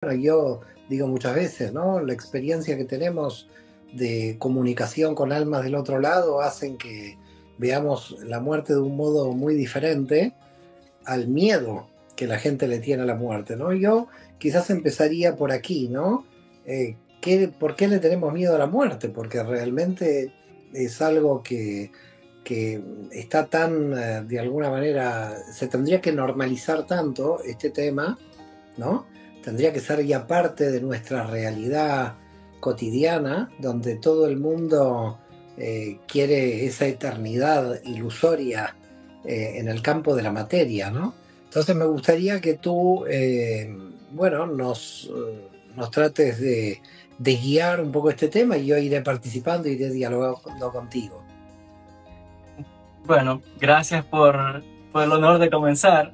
yo digo muchas veces, ¿no? La experiencia que tenemos de comunicación con almas del otro lado hacen que veamos la muerte de un modo muy diferente al miedo que la gente le tiene a la muerte, ¿no? Yo quizás empezaría por aquí, ¿no? ¿Por qué le tenemos miedo a la muerte? Porque realmente es algo que está tan, de alguna manera, se tendría que normalizar tanto este tema, ¿no? Tendría que ser ya parte de nuestra realidad cotidiana, donde todo el mundo quiere esa eternidad ilusoria en el campo de la materia, ¿no? Entonces me gustaría que tú, bueno, nos trates de guiar un poco este tema y yo iré participando, iré dialogando contigo. Bueno, gracias por el honor de comenzar.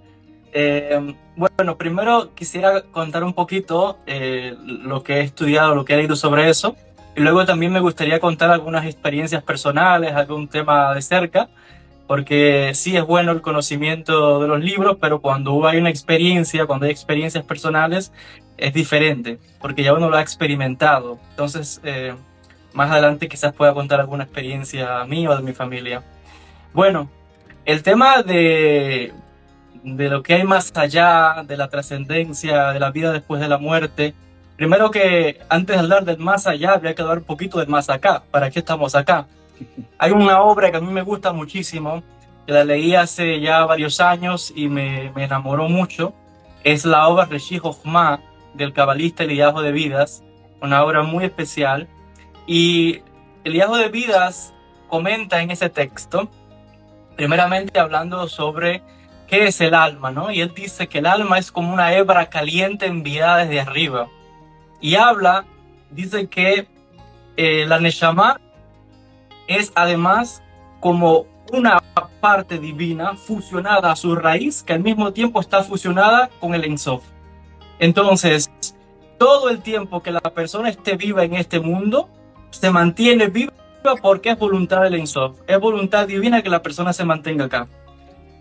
Bueno, primero quisiera contar un poquito lo que he estudiado, lo que he leído sobre eso, y luego también me gustaría contar algunas experiencias personales, algún tema de cerca, porque sí es bueno el conocimiento de los libros, pero cuando hay una experiencia, cuando hay experiencias personales, es diferente, porque ya uno lo ha experimentado. Entonces, más adelante quizás pueda contar alguna experiencia mía o de mi familia. Bueno, el tema de lo que hay más allá, de la trascendencia, de la vida después de la muerte. Primero que antes de hablar del más allá, habría que hablar un poquito del más acá. ¿Para qué estamos acá? Hay una obra que a mí me gusta muchísimo, que la leí hace ya varios años y me enamoró mucho. Es la obra Reshit Hochma del cabalista Eliyahu de Vidas, una obra muy especial. Y Eliyahu de Vidas comenta en ese texto, primeramente hablando sobre qué es el alma, ¿no? Y él dice que el alma es como una hebra caliente enviada desde arriba. Y dice que la Neshama es además como una parte divina fusionada a su raíz, que al mismo tiempo está fusionada con el Ein Sof. Entonces, todo el tiempo que la persona esté viva en este mundo, se mantiene viva porque es voluntad del Ein Sof. Es voluntad divina que la persona se mantenga acá.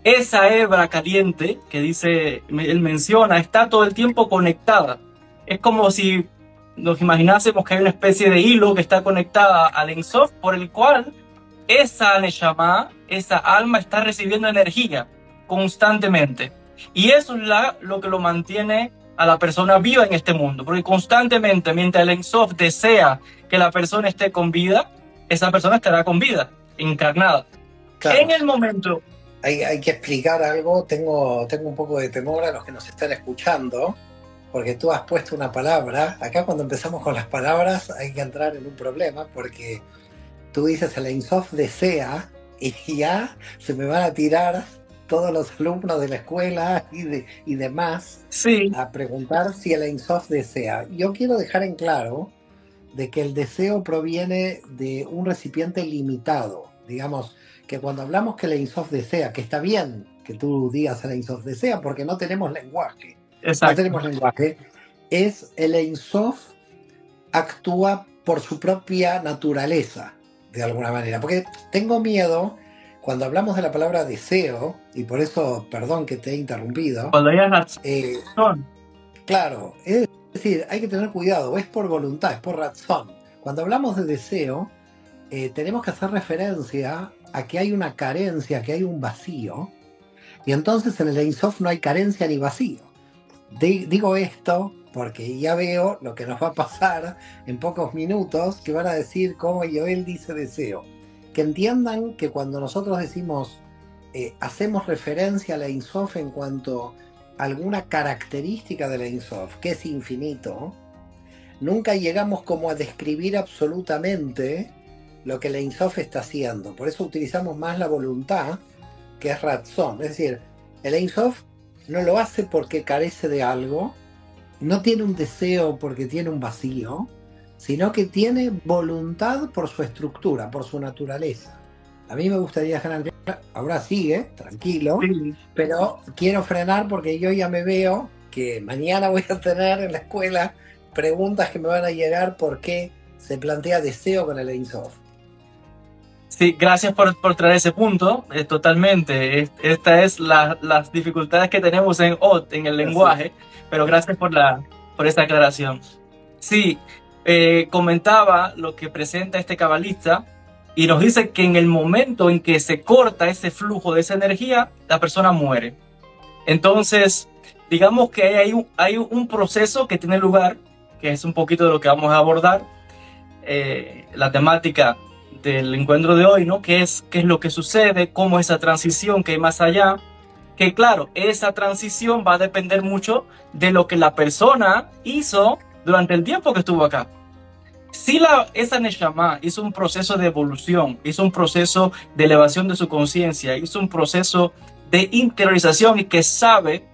Esa hebra caliente que él menciona, está todo el tiempo conectada. Es como si nos imaginásemos que hay una especie de hilo que está conectada al Ein Sof, por el cual esa Neshama, esa alma, está recibiendo energía constantemente. Y eso es lo que lo mantiene a la persona viva en este mundo, porque constantemente, mientras el Ein Sof desea que la persona esté con vida, esa persona estará con vida, encarnada. Claro. En el momento... Hay que explicar algo, tengo un poco de temor a los que nos están escuchando, porque tú has puesto una palabra. Acá cuando empezamos con las palabras hay que entrar en un problema, porque tú dices el Ein Sof desea, y ya se me van a tirar todos los alumnos de la escuela y demás, sí, a preguntar si el Ein Sof desea. Yo quiero dejar en claro de que el deseo proviene de un recipiente limitado. Digamos que cuando hablamos que el Ein Sof desea, que está bien que tú digas el Ein Sof desea porque no tenemos lenguaje. exacto. No tenemos lenguaje. Es el Ein Sof actúa por su propia naturaleza, de alguna manera. Porque tengo miedo, cuando hablamos de la palabra deseo, y por eso, perdón que te he interrumpido. Cuando hay razón. Claro, es decir, hay que tener cuidado, es por voluntad, es por razón. Cuando hablamos de deseo, tenemos que hacer referencia a que hay una carencia, que hay un vacío, y entonces en el Ein Sof no hay carencia ni vacío. Digo esto porque ya veo lo que nos va a pasar en pocos minutos, que van a decir cómo Joel dice deseo. Que entiendan que cuando nosotros decimos, hacemos referencia al Ein Sof en cuanto a alguna característica del Ein Sof, que es infinito, nunca llegamos como a describir absolutamente lo que el Ein Sof está haciendo. Por eso utilizamos más la voluntad, que es Ratzon. Es decir, el Ein Sof no lo hace porque carece de algo, no tiene un deseo porque tiene un vacío, sino que tiene voluntad por su estructura, por su naturaleza. A mí me gustaría dejar claro, ahora sigue, tranquilo, sí, pero quiero frenar porque yo ya me veo que mañana voy a tener en la escuela preguntas que me van a llegar por qué se plantea deseo con el Ein Sof. Sí, gracias por traer ese punto, totalmente. Esta es las dificultades que tenemos en el lenguaje, pero gracias por la por esta aclaración. Sí, comentaba lo que presenta este cabalista y nos dice que en el momento en que se corta ese flujo de esa energía, la persona muere. Entonces, digamos que hay un proceso que tiene lugar, que es un poquito de lo que vamos a abordar, la temática del encuentro de hoy, ¿no? ¿Qué es lo que sucede? ¿Cómo esa transición que hay más allá? Que claro, esa transición va a depender mucho de lo que la persona hizo durante el tiempo que estuvo acá. Si esa Neshama hizo un proceso de evolución, hizo un proceso de elevación de su conciencia, hizo un proceso de interiorización y que sabe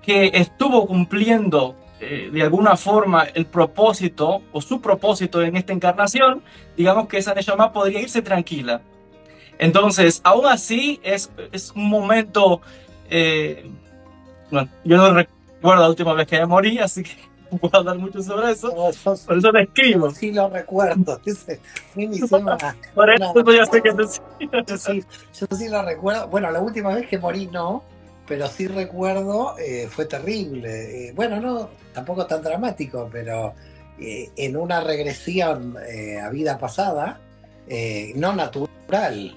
que estuvo cumpliendo de alguna forma el propósito o su propósito en esta encarnación, digamos que esa Neshama podría irse tranquila. Entonces, aún así, es un momento... bueno, yo no recuerdo la última vez que morí, así que no puedo hablar mucho sobre eso. Por eso lo escribo. Sí lo recuerdo. Por eso yo sé que yo sí lo recuerdo. Bueno, la última vez que morí no, pero sí recuerdo, fue terrible. Bueno, no, tampoco tan dramático, pero en una regresión a vida pasada, no natural,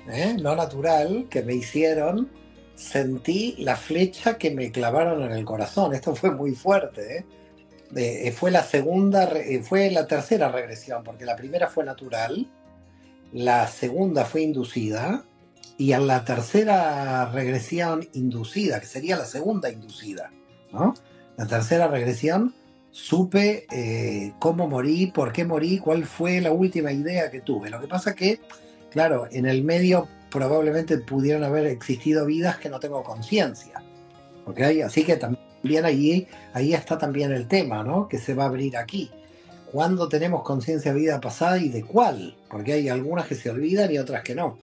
que me hicieron, sentí la flecha que me clavaron en el corazón. Esto fue muy fuerte, fue la tercera regresión, porque la primera fue natural, la segunda fue inducida, y en la tercera regresión inducida, que sería la segunda inducida, ¿no? La tercera regresión, supe cómo morí, por qué morí, cuál fue la última idea que tuve. Lo que pasa que, claro, en el medio probablemente pudieron haber existido vidas que no tengo conciencia, ¿okay? Así que también ahí está también el tema, ¿no? Que se va a abrir aquí. ¿Cuándo tenemos conciencia de vida pasada y de cuál? Porque hay algunas que se olvidan y otras que no.